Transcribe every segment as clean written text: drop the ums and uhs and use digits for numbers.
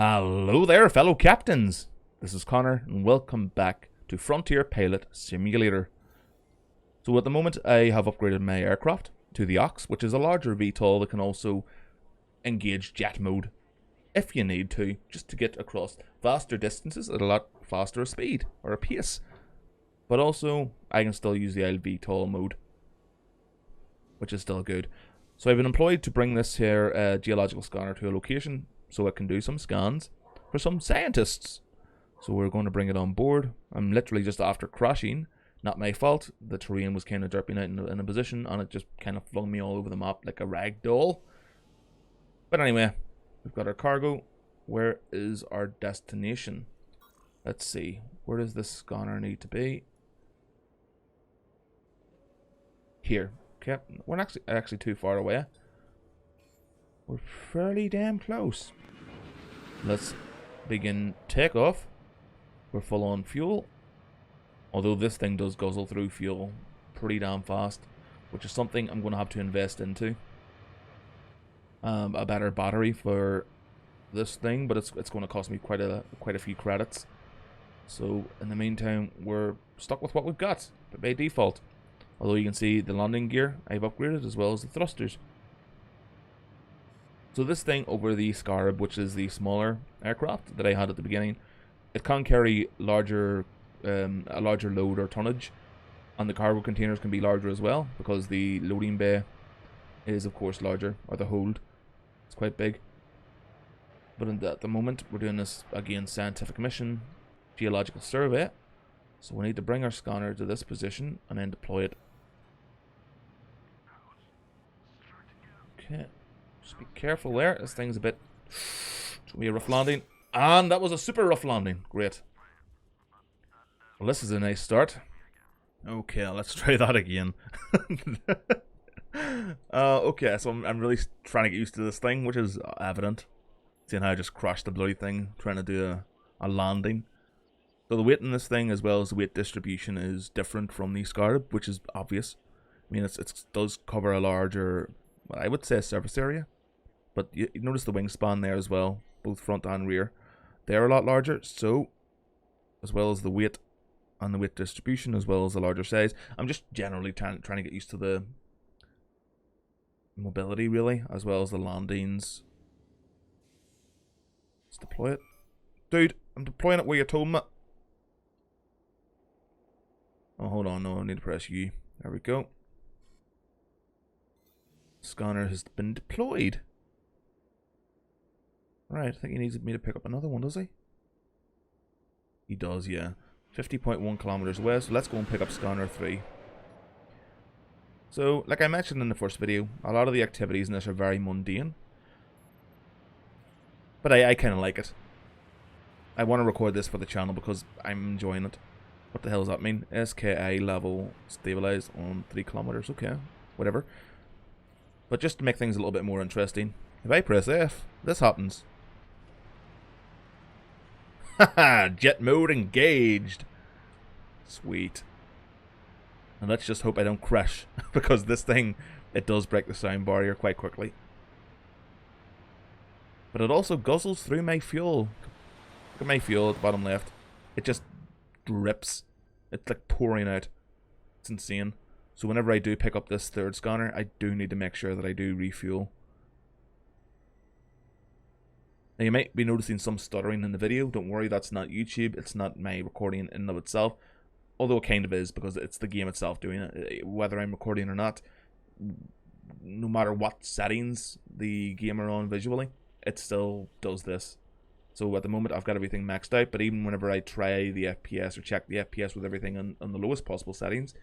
Hello there, fellow captains. This is Connor, and welcome back to Frontier Pilot Simulator. So at the moment, I have upgraded my aircraft to the Ox, which is a larger VTOL that can also engage jet mode if you need to, just to get across faster distances at a lot faster speed or a pace. But also, I can still use the VTOL mode, which is still good. So I've been employed to bring this here geological scanner to a location so it can do some scans for some scientists. So we're going to bring it on board. I'm literally just after crashing. Not my fault. The terrain was kind of derping out in a position, and it just kind of flung me all over the map like a rag doll. But anyway, we've got our cargo. Where is our destination? Let's see. Where does this scanner need to be? Here. Okay, we're not actually too far away. We're fairly damn close. Let's begin takeoff. We're full on fuel. Although this thing does guzzle through fuel pretty damn fast, which is something I'm going to have to invest into. A better battery for this thing, but it's going to cost me quite a few credits. So in the meantime, we're stuck with what we've got, but by default. Although you can see the landing gear I've upgraded as well as the thrusters. So this thing over the Scarab, which is the smaller aircraft that I had at the beginning, it can carry a larger load or tonnage, and the cargo containers can be larger as well because the loading bay is of course larger, or the hold. It's quite big. But at the moment we're doing this again scientific mission, geological survey. So we need to bring our scanner to this position and then deploy it. Okay. Just be careful there. This thing's a bit... It's going to be a rough landing. And that was a super rough landing. Great. Well, this is a nice start. Okay, let's try that again. Okay, so I'm really trying to get used to this thing, which is evident. Seeing how I just crashed the bloody thing, trying to do a landing. So the weight in this thing, as well as the weight distribution, is different from the Scarab, which is obvious. I mean, it does cover a larger... I would say a surface area, but you notice the wingspan there as well, both front and rear. They're a lot larger, so as well as the weight and the weight distribution, as well as the larger size. I'm just generally trying to get used to the mobility, really, as well as the landings. Let's deploy it. Dude, I'm deploying it where you told me. Oh, hold on, no, I need to press U. There we go. Scanner has been deployed. Right, I think he needs me to pick up another one, does he? He does, yeah. 50.1 kilometers away, so let's go and pick up Scanner 3. So, like I mentioned in the first video, a lot of the activities in this are very mundane. But I kind of like it. I want to record this for the channel because I'm enjoying it. What the hell does that mean? SKI level stabilized on 3 kilometers, okay, whatever. But just to make things a little bit more interesting, if I press F, this happens. Haha, jet mode engaged. Sweet. And let's just hope I don't crash, because this thing, it does break the sound barrier quite quickly. But it also guzzles through my fuel. Look at my fuel at the bottom left. It just drips. It's like pouring out. It's insane. So whenever I do pick up this third scanner, I do need to make sure that I do refuel. Now you might be noticing some stuttering in the video. Don't worry, that's not YouTube. It's not my recording in and of itself. Although it kind of is, because it's the game itself doing it. Whether I'm recording or not, no matter what settings the game are on visually, it still does this. So at the moment I've got everything maxed out, but even whenever I try the FPS or check the FPS with everything on the lowest possible settings,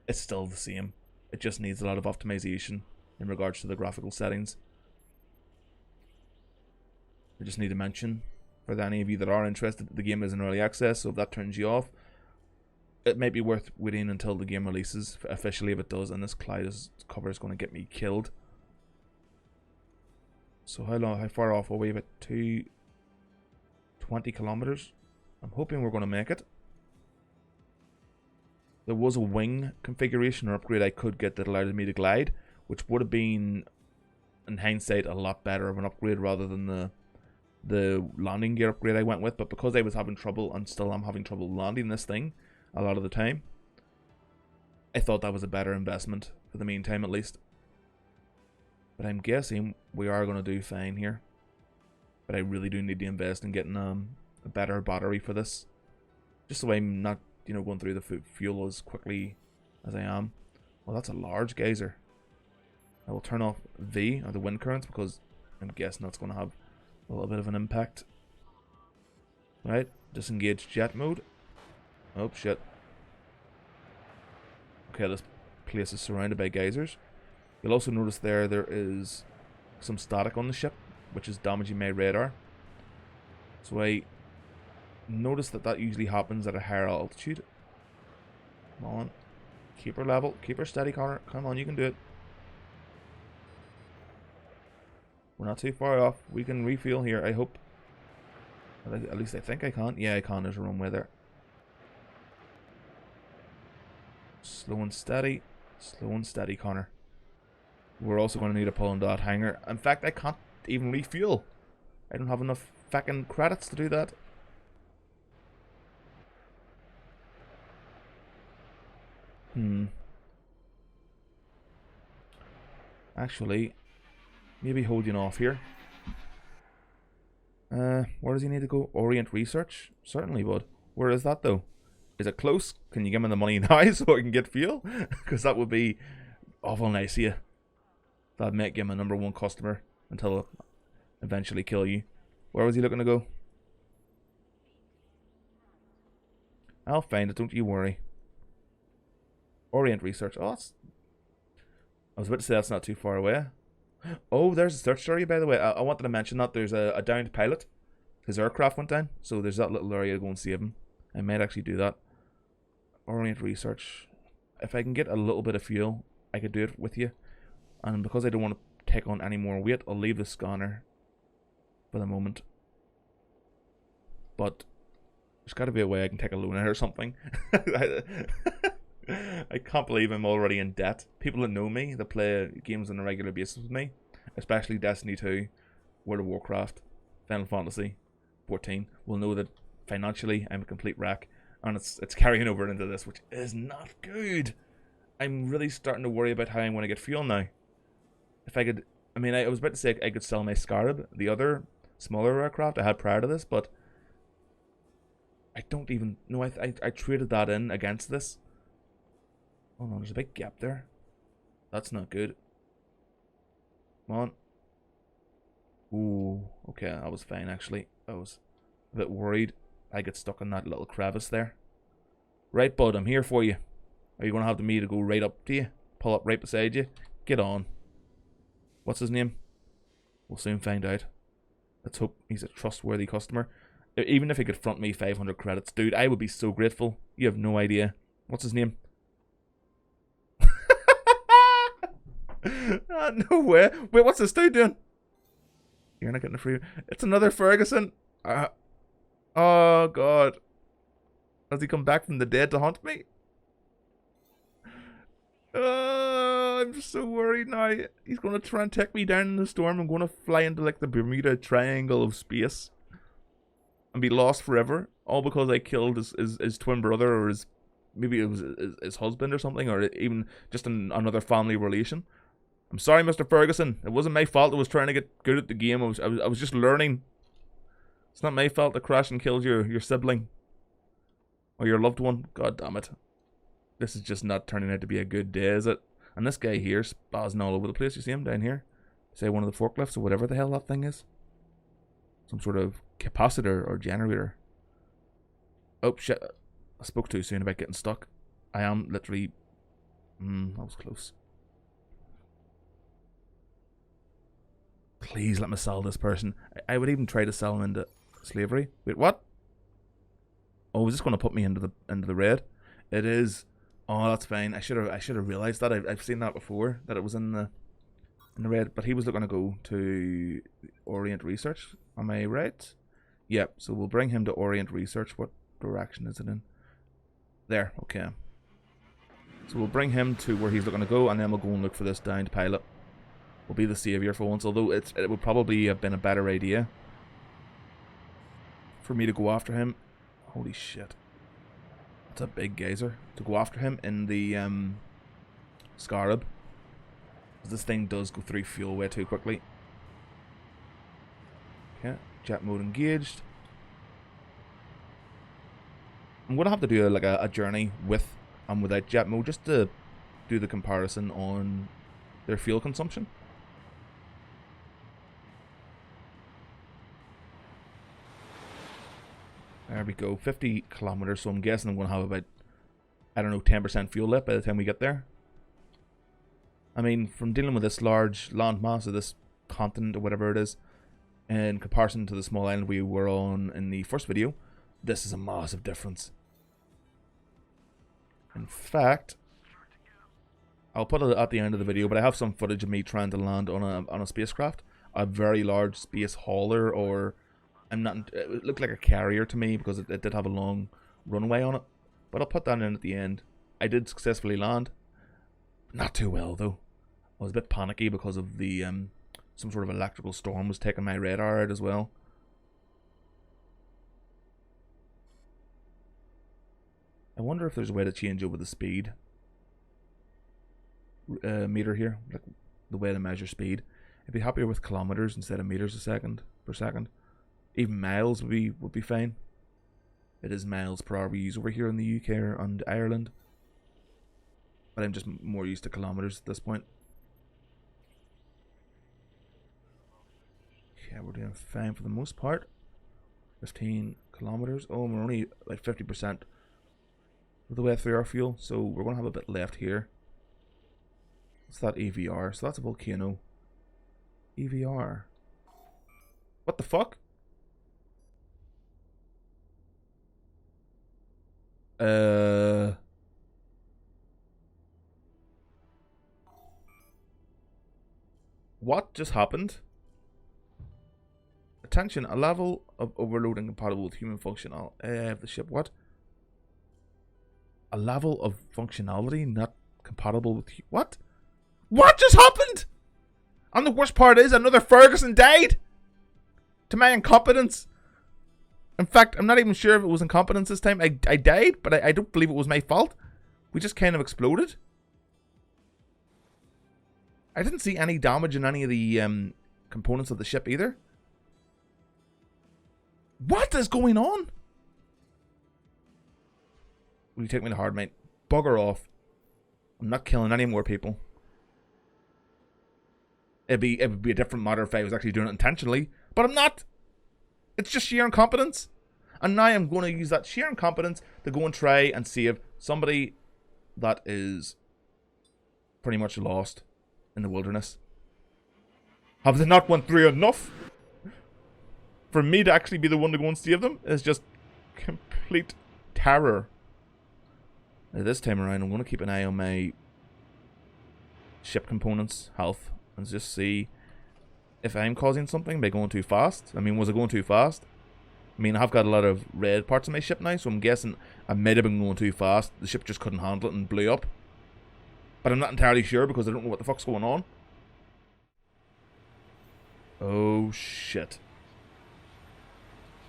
it's still the same. It just needs a lot of optimization in regards to the graphical settings. I just need to mention, for any of you that are interested, the game is in early access, so if that turns you off, it might be worth waiting until the game releases officially if it does, and this cloud cover is going to get me killed. So how far off are we? About 220 kilometers. I'm hoping we're going to make it. There was a wing configuration or upgrade I could get that allowed me to glide, which would have been, in hindsight, a lot better of an upgrade rather than the the landing gear upgrade I went with, but because I was having trouble, and still I'm having trouble landing this thing a lot of the time, I thought that was a better investment for the meantime, at least. But I'm guessing we are going to do fine here. But I really do need to invest in getting a better battery for this, just so I'm not, you know, going through the fuel as quickly as I am. Well, that's a large geyser. I will turn off V, or the wind currents, because I'm guessing that's going to have a little bit of an impact. Right, disengage jet mode. Oh shit. Okay, this place is surrounded by geysers. You'll also notice there is some static on the ship, which is damaging my radar. So I notice that usually happens at a higher altitude. Come on. Keep her level. Keep her steady, Connor. Come on, you can do it. We're not too far off. We can refuel here, I hope. At least I think I can. Yeah, I can. There's a runway there. Slow and steady. Slow and steady, Connor. We're also going to need to pull into that hangar. In fact, I can't even refuel. I don't have enough fucking credits to do that. Actually, maybe holding off here. Where does he need to go? Orient Research? Certainly, bud. Where is that, though? Is it close? Can you give me the money now so I can get fuel? Because that would be awful nice of you. That'd make you my #1 customer until I eventually kill you. Where was he looking to go? I'll find it, don't you worry. Orient Research. Oh, that's... I was about to say that's not too far away. Oh, there's a search area, by the way. I wanted to mention that there's a downed pilot. His aircraft went down, so there's that little area to go and save him. I might actually do that. Orient Research. If I can get a little bit of fuel, I could do it with you. And because I don't want to take on any more weight, I'll leave the scanner for the moment. But there's got to be a way I can take a loan out or something. I can't believe I'm already in debt. People that know me, that play games on a regular basis with me, especially Destiny 2, World of Warcraft, Final Fantasy 14, will know that financially I'm a complete wreck, and it's carrying over into this, which is not good. I'm really starting to worry about how I'm going to get fuel now. If I could, I mean, I was about to say I could sell my Scarab, the other smaller aircraft I had prior to this, but I don't even know. I traded that in against this. Oh no, there's a big gap there. That's not good. Come on. Ooh, okay, that was fine actually. I was a bit worried I get stuck in that little crevice there. Right, bud, I'm here for you. Are you going to have me to go right up to you? Pull up right beside you? Get on. What's his name? We'll soon find out. Let's hope he's a trustworthy customer. Even if he could front me 500 credits, dude, I would be so grateful. You have no idea. What's his name? No way. Wait, what's this dude doing? You're not getting a free... It's another Ferguson. Oh, God. Has he come back from the dead to haunt me? I'm so worried now. He's going to try and take me down in the storm. I'm going to fly into, like, the Bermuda Triangle of space and be lost forever. All because I killed his twin brother, or maybe it was his husband or something, or even just another family relation. I'm sorry, Mr. Ferguson. It wasn't my fault. I was trying to get good at the game. I was just learning. It's not my fault that crashed and killed your sibling or your loved one. God damn it. This is just not turning out to be a good day, is it? And this guy here spazzing all over the place. You see him down here? Say one of the forklifts or whatever the hell that thing is. Some sort of capacitor or generator. Oh shit. I spoke too soon about getting stuck. I am literally... that was close. Please let me sell this person. I would even try to sell him into slavery. Wait, what? Oh, is this going to put me into the red? It is. Oh, that's fine. I should have realized that. I've seen that before, that it was in the red. But he was looking to go to Orient Research. Am I right? Yep. So we'll bring him to Orient Research. What direction is it in? There. Okay. So we'll bring him to where he's looking to go, and then we'll go and look for this downed pilot. We'll be the savior for once, although it would probably have been a better idea for me to go after him. Holy shit. That's a big geyser. To go after him in the Scarab. This thing does go through fuel way too quickly. Okay, jet mode engaged. I'm going to have to do a journey with and without jet mode just to do the comparison on their fuel consumption. There we go, 50 kilometers, so I'm guessing I'm going to have about, I don't know, 10% fuel left by the time we get there. I mean, from dealing with this large land mass, or this continent, or whatever it is, in comparison to the small island we were on in the first video, this is a massive difference. In fact, I'll put it at the end of the video, but I have some footage of me trying to land on a spacecraft, a very large space hauler, or it looked like a carrier to me because it did have a long runway on it. But I'll put that in at the end. I did successfully land. Not too well though. I was a bit panicky because of the some sort of electrical storm was taking my radar out as well. I wonder if there's a way to change over the speed meter here, like the way to measure speed. I'd be happier with kilometers instead of meters per second. Even miles would be fine. It is miles per hour we use over here in the UK and Ireland. But I'm just more used to kilometers at this point. Yeah, we're doing fine for the most part. 15 kilometers. Oh, we're only like 50% of the way through our fuel, so we're going to have a bit left here. What's that EVR? So that's a volcano. EVR. What the fuck? What just happened? Attention, a level of overloading compatible with human functional of the ship. What? A level of functionality not compatible with what? What just happened? And the worst part is another Ferguson died to my incompetence. In fact, I'm not even sure if it was incompetence this time. I died, but I don't believe it was my fault. We just kind of exploded. I didn't see any damage in any of the components of the ship either. What is going on? Will you take me to hard, mate? Bugger off. I'm not killing any more people. It would be a different matter if I was actually doing it intentionally, but I'm not. It's just sheer incompetence. And now I'm going to use that sheer incompetence to go and try and save somebody that is pretty much lost in the wilderness. Have they not went through enough? For me to actually be the one to go and save them is just complete terror. Now this time around, I'm going to keep an eye on my ship components, health, and just see if I'm causing something by going too fast. I mean, was it going too fast? I mean, I've got a lot of red parts of my ship now, so I'm guessing I might have been going too fast. The ship just couldn't handle it and blew up. But I'm not entirely sure because I don't know what the fuck's going on. Oh, shit.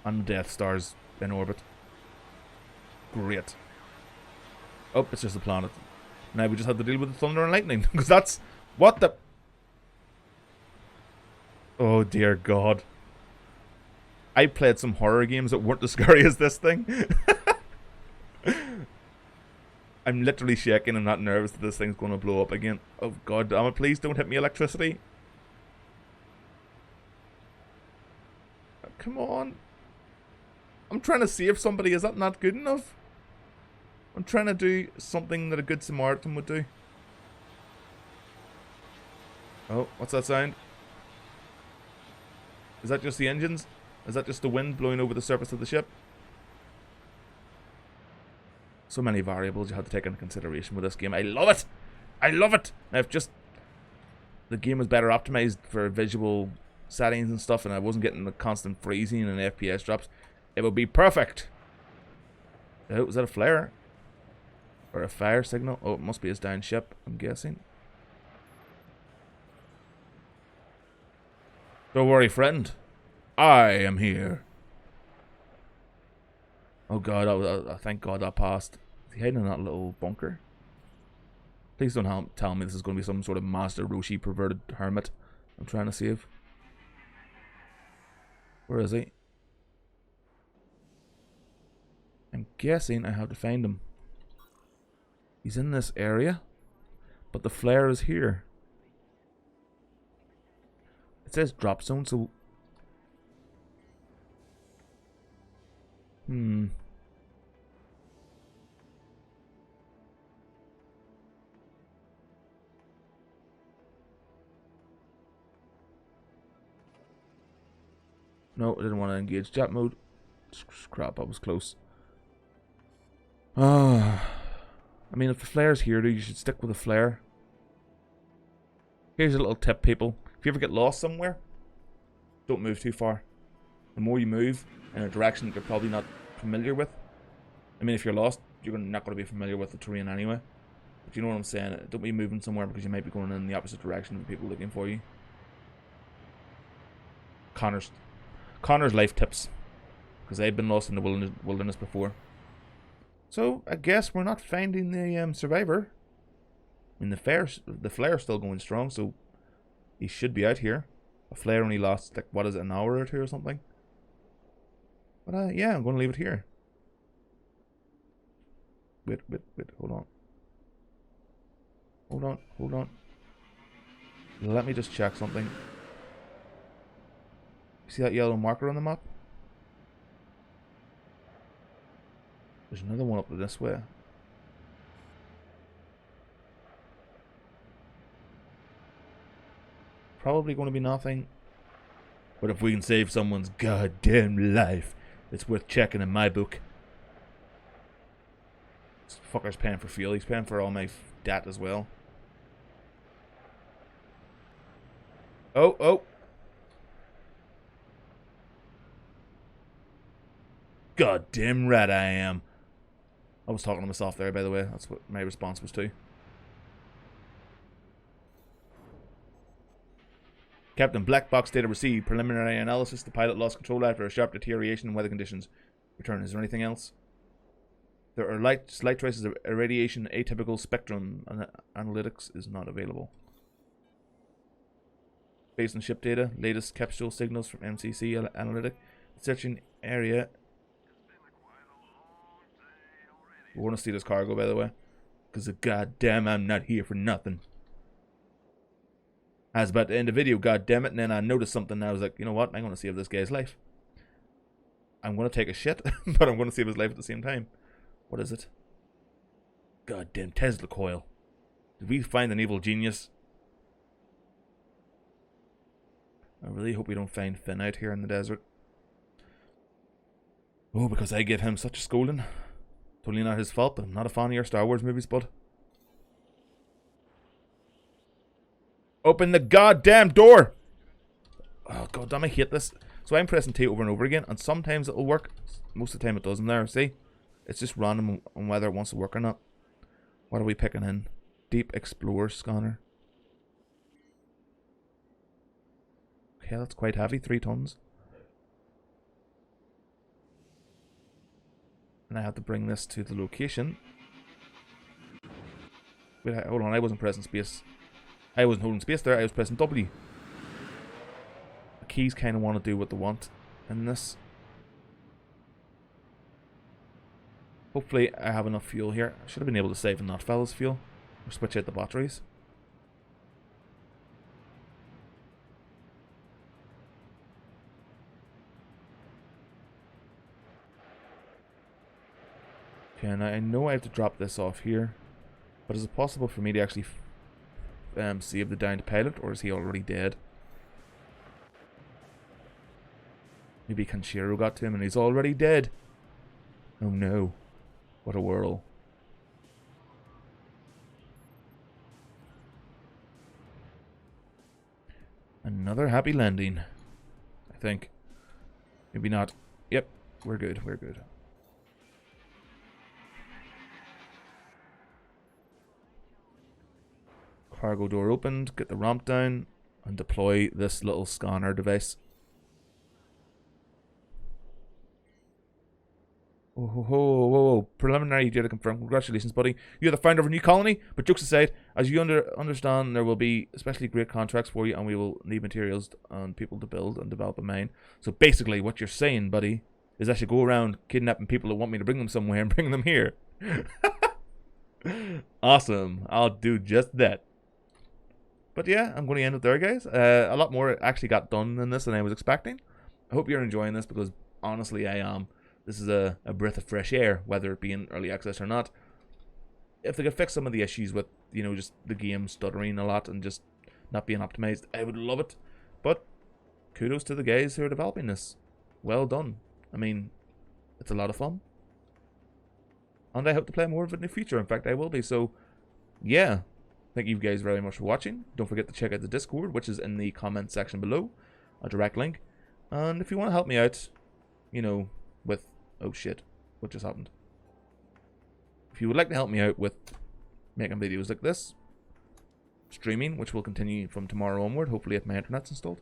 And Death Star's in orbit. Great. Oh, it's just a planet. Now we just have to deal with the thunder and lightning. Because that's... What the... Oh, dear God. I played some horror games that weren't as scary as this thing. I'm literally shaking. I'm not nervous that this thing's going to blow up again. Oh, God damn it. Please don't hit me, electricity. Come on. I'm trying to save somebody. Is that not good enough? I'm trying to do something that a good Samaritan would do. Oh, what's that sound? Is that just the engines? Is that just the wind blowing over the surface of the ship? So many variables you have to take into consideration with this game. I love it! I love it! Now, if just the game was better optimized for visual settings and stuff, and I wasn't getting the constant freezing and FPS drops, it would be perfect. Oh, was that a flare? Or a fire signal? Oh, it must be his down ship, I'm guessing. Don't worry, friend. I am here. Oh god, thank god that passed. Is he hiding in that little bunker? Please don't tell me this is going to be some sort of Master Roshi perverted hermit I'm trying to save. Where is he? I'm guessing I have to find him. He's in this area, but the flare is here. It says drop zone, so... No, I didn't want to engage chat mode. Crap, I was close. I mean, if the flare's here, you should stick with the flare. Here's a little tip, people. If you ever get lost somewhere, don't move too far. The more you move in a direction that you're probably not familiar with. I mean, if you're lost, you're not going to be familiar with the terrain anyway. But you know what I'm saying? Don't be moving somewhere because you might be going in the opposite direction of the people looking for you. Connor's life tips. Because I've been lost in the wilderness before. So, I guess we're not finding the survivor. I mean, the flare's still going strong, so he should be out here. A flare only lasts, like, what is it, an hour or two or something? But, yeah, I'm going to leave it here. Wait, hold on. Let me just check something. See that yellow marker on the map? There's another one up this way. Probably going to be nothing. But if we can save someone's goddamn life, it's worth checking in my book. This fucker's paying for fuel. He's paying for all my debt as well. Oh. Goddamn right I am. I was talking to myself there, by the way. That's what my response was to. Captain, black box data received. Preliminary analysis. The pilot lost control after a sharp deterioration in weather conditions. Return. Is there anything else? There are slight traces of irradiation. Atypical spectrum. Analytics is not available. Based on ship data. Latest capsule signals from MCC Analytic. Searching area. We want to steal this cargo, by the way. Because goddamn, I'm not here for nothing. I was about to end the video, goddammit, and then I noticed something and I was like, you know what, I'm going to save this guy's life. I'm going to take a shit, but I'm going to save his life at the same time. What is it? Goddamn Tesla coil. Did we find an evil genius? I really hope we don't find Finn out here in the desert. Oh, because I gave him such a scolding. Totally not his fault, but I'm not a fan of your Star Wars movies, bud. Open the goddamn door! Oh, goddamn, I hate this. So I'm pressing T over and over again, and sometimes it'll work. Most of the time it doesn't there, see? It's just random on whether it wants to work or not. What are we picking in? Deep Explorer Scanner. Okay, that's quite heavy, 3 tons. And I have to bring this to the location. Wait, hold on, I wasn't pressing space. I wasn't holding space there, I was pressing W. The keys kind of want to do what they want in this. Hopefully I have enough fuel here. I should have been able to save enough fella's fuel. Or switch out the batteries. Okay, now I know I have to drop this off here. But is it possible for me to actually save the downed pilot, or is he already dead? Maybe Kanshiro got to him and he's already dead. Oh no. What a whirl. Another happy landing, I think. Maybe not. Yep, we're good, we're good. Cargo door opened, get the ramp down, and deploy this little scanner device. Whoa. Preliminary data confirmed. Congratulations, buddy. You're the founder of a new colony. But jokes aside, as you understand, there will be especially great contracts for you, and we will need materials and people to build and develop a mine. So basically, what you're saying, buddy, is I should go around kidnapping people that want me to bring them somewhere and bring them here. Awesome. I'll do just that. But yeah, I'm going to end it there, guys. A lot more actually got done in this than I was expecting. I hope you're enjoying this, because honestly, I am. This is a breath of fresh air, whether it be in early access or not. If they could fix some of the issues with, you know, just the game stuttering a lot and just not being optimized, I would love it. But kudos to the guys who are developing this. Well done. I mean, it's a lot of fun. And I hope to play more of it in the future. In fact, I will be. So, yeah. Thank you guys very much for watching. Don't forget to check out the Discord, which is in the comment section below. A direct link. And if you want to help me out, you know, with... Oh shit, what just happened? If you would like to help me out with making videos like this, streaming, which will continue from tomorrow onward, hopefully if my internet's installed,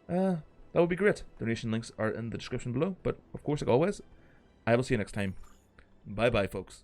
that would be great. Donation links are in the description below. But of course, like always, I will see you next time. Bye bye, folks.